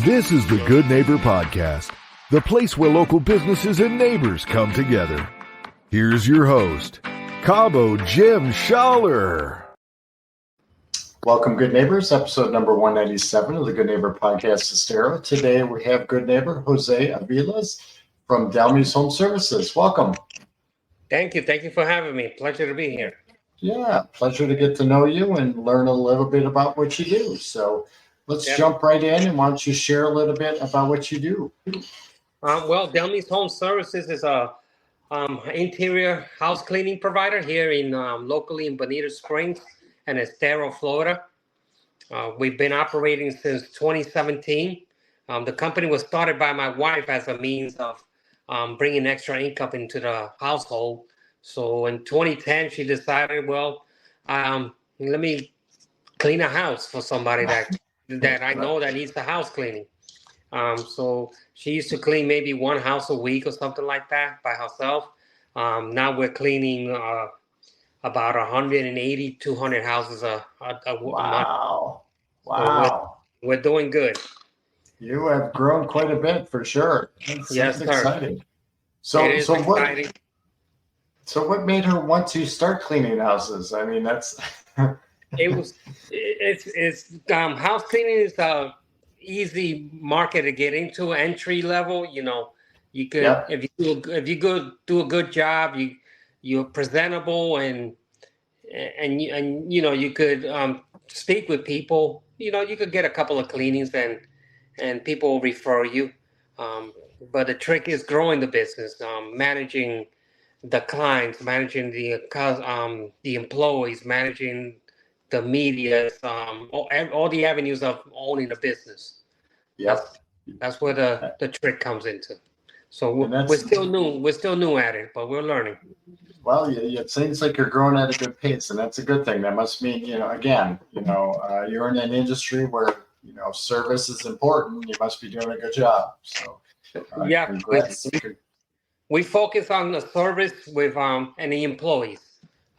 This is the Good Neighbor Podcast, the place where local businesses and neighbors come together. Here's your host, Cabo Jim Schaller. Welcome, Good Neighbors, episode number 197 of the Good Neighbor Podcast, Estero. Today we have Good Neighbor Jose Aviles from Delmy's Home Services. Welcome. Thank you. Thank you for having me. Pleasure to be here. Yeah, pleasure to get to know you and learn a little bit about what you do. So let's jump right in, and why don't you share a little bit about what you do? Well, Delmy's Home Services is a interior house cleaning provider here in locally in Bonita Springs and Estero, Florida. We've been operating since 2017. The company was started by my wife as a means of bringing extra income into the household. So in 2010, she decided, well, let me clean a house for somebody that I know that needs the house cleaning. So she used to clean maybe one house a week or something like that by herself. Now we're cleaning about 180, 200 houses a month. Wow. So we're doing good. You have grown quite a bit for sure. Yes, sir. Exciting. Exciting. So what made her want to start cleaning houses? I mean, that's it's house cleaning is a easy market to get into, entry level. You know, you could if you do a good job, you're presentable and you know you could speak with people. You know, you could get a couple of cleanings and people will refer you. But the trick is growing the business, managing the clients, managing the employees, managing the media, all the avenues of owning a business. Yep. That's where the trick comes into. So we're still new at it, but we're learning. Well, it seems like you're growing at a good pace, and that's a good thing. That must mean, you're in an industry where, service is important. You must be doing a good job. So, congrats. We focus on the service with and the employees.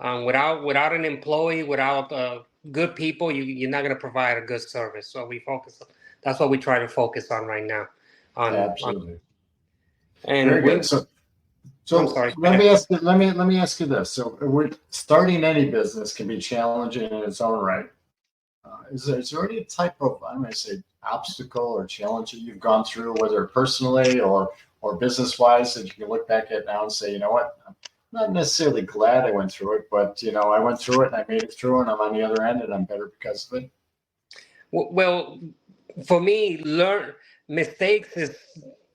Without an employee, without good people, you're not going to provide a good service. So we focus. That's what we try to focus on right now. Absolutely. Very good. So let me ask you this. So we're starting any business can be challenging in its own right. Is there any type of, I'm going to say, obstacle or challenge that you've gone through, whether personally or business wise, that you can look back at now and say, you know what, I'm not necessarily glad I went through it, but I went through it and I made it through, and I'm on the other end and I'm better because of it? Well, for me, mistakes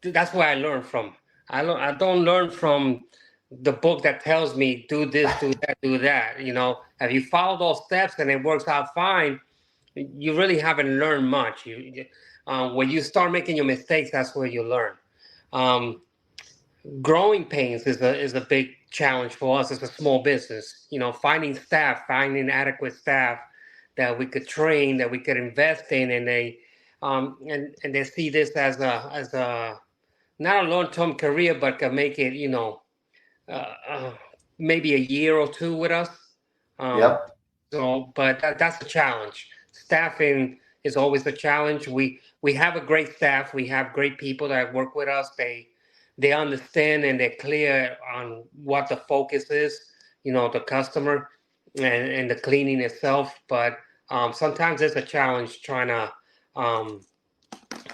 that's where I learn from. I don't learn from the book that tells me do this, do that, do that. If you follow those steps and it works out fine, you really haven't learned much. When you start making your mistakes, that's where you learn. Growing pains is a big challenge for us as a small business. Finding adequate staff that we could train, that we could invest in, and they see this as a not a long-term career, but can make it, maybe a year or two with us. So, but that's a challenge. Staffing is always a challenge. We have a great staff. We have great people that work with us. They understand and they're clear on what the focus is, the customer and the cleaning itself. But sometimes it's a challenge trying to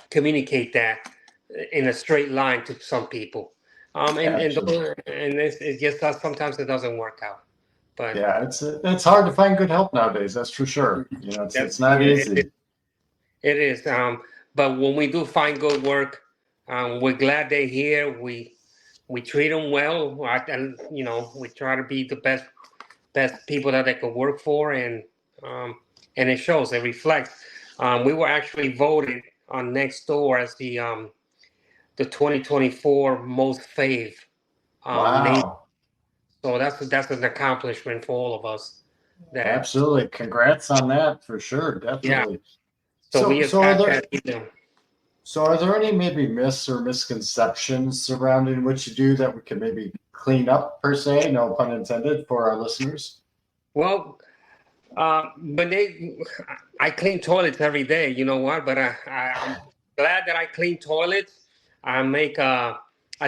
communicate that in a straight line to some people. And it's just that sometimes it doesn't work out. But yeah, it's hard to find good help nowadays. That's for sure. It's not easy. It is. But when we do find good work, we're glad they're here. We treat them well, and we try to be the best people that they could work for, and it shows. It reflects. We were actually voted on Nextdoor as the 2024 most fave. Wow. So that's an accomplishment for all of us. Absolutely. Congrats on that for sure. Definitely. Yeah. So are there any maybe myths or misconceptions surrounding what you do that we can maybe clean up, per se, no pun intended, for our listeners? Well, I clean toilets every day. You know what? But glad that I clean toilets. I make a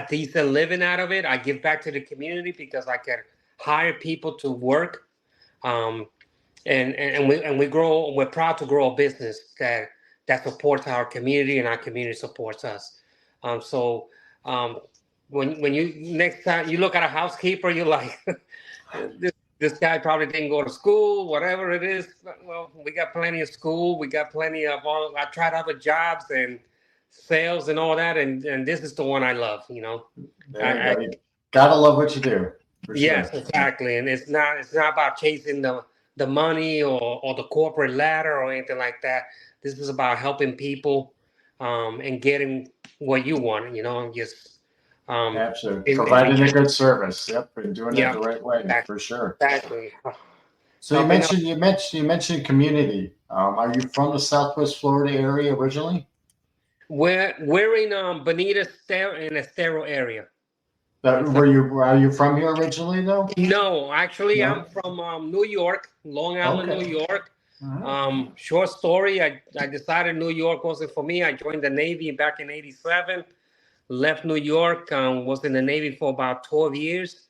decent living out of it. I give back to the community because I can hire people to work. Um, and we grow. We're proud to grow a business that supports our community, and our community supports us. So when you next time you look at a housekeeper, you're like, this guy probably didn't go to school, whatever it is. Well, we got plenty of school. We got plenty of all. I tried other jobs and sales and all that, and this is the one I love. There you go. You gotta love what you do. Yes, Sure. exactly. And it's not about chasing the money or the corporate ladder or anything like that. This is about helping people and getting what you want. Just Absolutely. Providing a good service. Yep, and doing it the right way, exactly, for sure. Exactly. So you mentioned community. Are you from the Southwest Florida area originally? We're in Bonita Estero area. Are you from here originally though? No, actually, I'm from New York, Long Island, New York. Short story, I decided New York wasn't for me. I joined the Navy back in '87. Left New York, was in the Navy for about 12 years.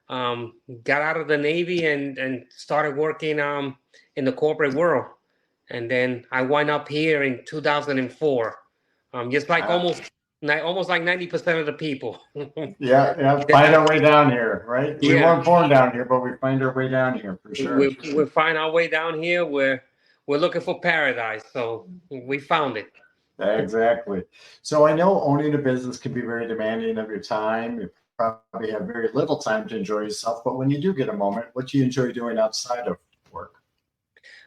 Got out of the Navy and started working in the corporate world. And then I wound up here in 2004. Just like almost like 90% of the people. Yeah. Find our way down here, right? We weren't born down here, but we find our way down here for sure. We find our way down here. We're looking for paradise, so we found it. Exactly. So I know owning a business can be very demanding of your time. You probably have very little time to enjoy yourself, but when you do get a moment, what do you enjoy doing outside of work?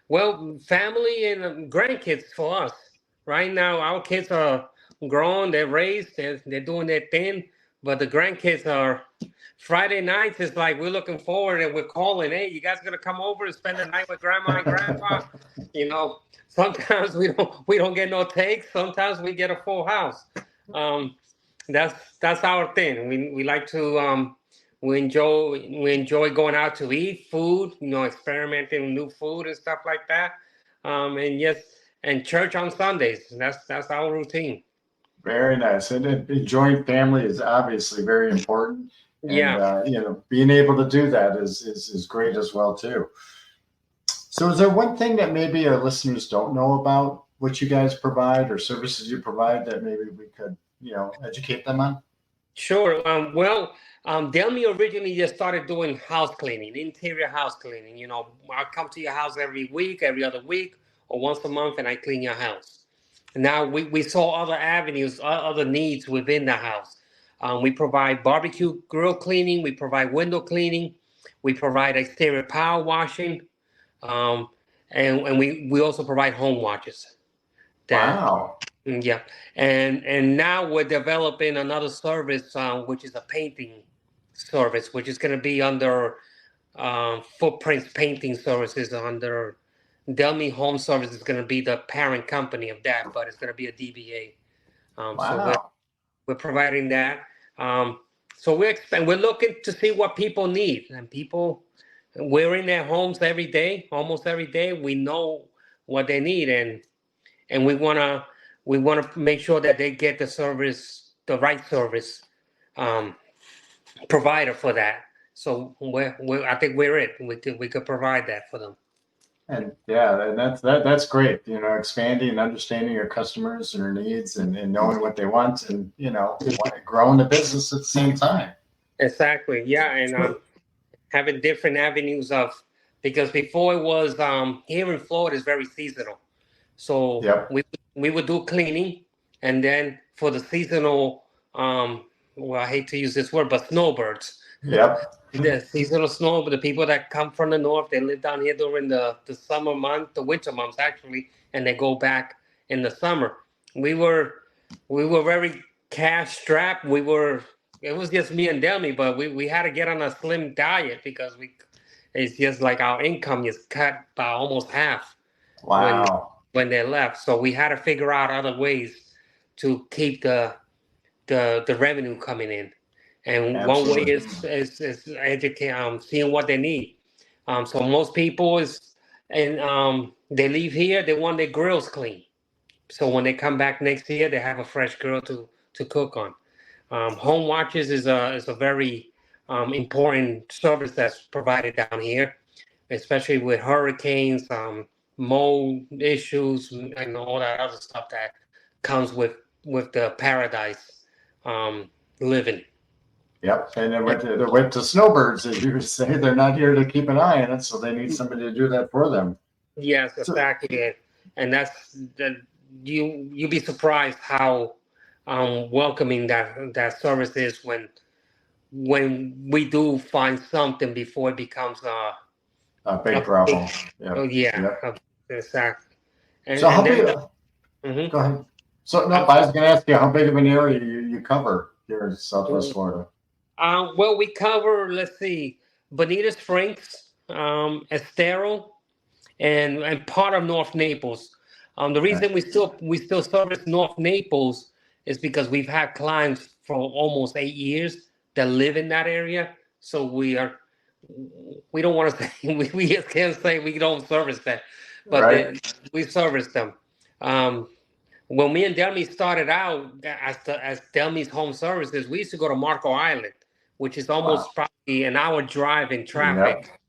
Well, family and grandkids for us. Right now, our kids are grown, they're raised, they're doing their thing, but the grandkids are. Friday nights is like we're looking forward and we're calling, hey, you guys gonna come over and spend the night with grandma and grandpa? Sometimes we don't get no takes. Sometimes we get a full house. That's our thing. We like to we enjoy going out to eat food, experimenting with new food and stuff like that. And church on Sundays. That's our routine. Very nice. And enjoying family is obviously very important. And, being able to do that is great as well too. So is there one thing that maybe our listeners don't know about what you guys provide or services you provide that maybe we could, educate them on? Sure. Delmy originally just started doing house cleaning, interior house cleaning. I come to your house every week, every other week, or once a month, and I clean your house. Now we saw other avenues, other needs within the house. We provide barbecue grill cleaning. We provide window cleaning. We provide exterior power washing. And we also provide home watches. Wow. Yeah. And now we're developing another service, which is a painting service, which is going to be under Footprints Painting Services under Delmy Home Service is going to be the parent company of that, but it's going to be a DBA. So we're providing that. So we're looking to see what people need, and we're in their homes every day, almost every day. We know what they need, and we want to make sure that they get the right service provider for that. So I think we're it. We could provide that for them. And that's great. Expanding and understanding your customers and their needs and knowing what they want and, growing the business at the same time. Exactly. Yeah. And having different avenues because before it was here in Florida is very seasonal. So we would do cleaning, and then for the seasonal, I hate to use this word, but snowbirds. Yep. The seasonal snow, but the people that come from the north, they live down here during the summer month, the winter months actually, and they go back in the summer. We were very cash strapped. It was just me and Delmy, but we had to get on a slim diet because it's just like our income is cut by almost half. Wow. When they left, so we had to figure out other ways to keep the revenue coming in. And Absolutely. one way is educate, seeing what they need. So most people they leave here, they want their grills clean. So when they come back next year, they have a fresh grill to cook on. Home watches is a very important service that's provided down here, especially with hurricanes, mold issues, and all that other stuff that comes with the paradise living. Yep, and then with the snowbirds, as you say, they're not here to keep an eye on it, so they need somebody to do that for them. Yes, exactly, and that's that. You'd be surprised how welcoming that service is when we do find something before it becomes a big problem. Oh yeah, exactly. And, so how big? Mm-hmm. Go ahead. So no, I was going to ask you how big of an area you cover here in Southwest Florida. Well, we cover, let's see, Bonita Springs, Estero, and part of North Naples. The reason we still service North Naples is because we've had clients for almost 8 years that live in that area. So we don't want to say we just can't say we don't service that, but we service them. When me and Delmy started out as Delmy's Home Services, we used to go to Marco Island, which is almost probably an hour drive in traffic,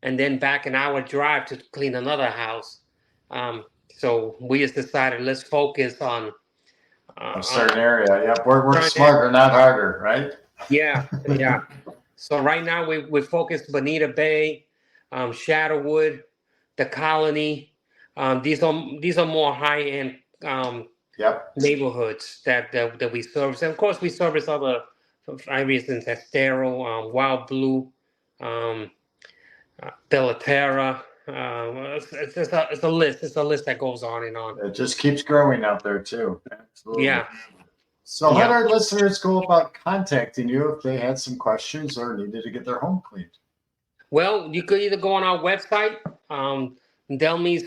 and then back an hour drive to clean another house. So we just decided let's focus on a certain area. Yep, we're smarter, not harder, right? Yeah. So right now we focus Bonita Bay, Shadowwood, the Colony. These are more high end neighborhoods that we service. And of course, we service other areas in Estero, Wild Blue, Bellaterra. It's a list. It's a list that goes on and on. It just keeps growing out there too. Absolutely. Yeah. So how do our listeners go about contacting you if they had some questions or needed to get their home cleaned? Well, you could either go on our website, Delmy's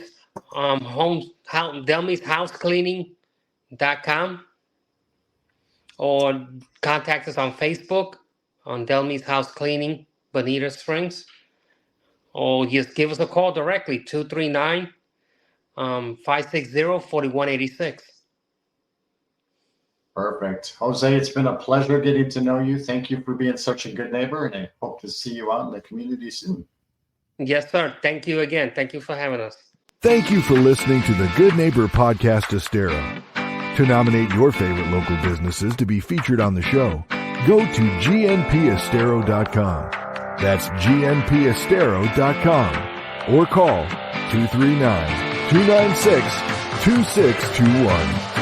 DelmysHouseCleaning.com, or contact us on Facebook on Delmy's House Cleaning, Bonita Springs, or just give us a call directly, 239-560-4186. Perfect. Jose, it's been a pleasure getting to know you. Thank you for being such a good neighbor, and I hope to see you out in the community soon. Yes, sir. Thank you again. Thank you for having us. Thank you for listening to the Good Neighbor Podcast Estero. To nominate your favorite local businesses to be featured on the show, go to gnpestero.com. That's gnpestero.com, or call 239-296-2621.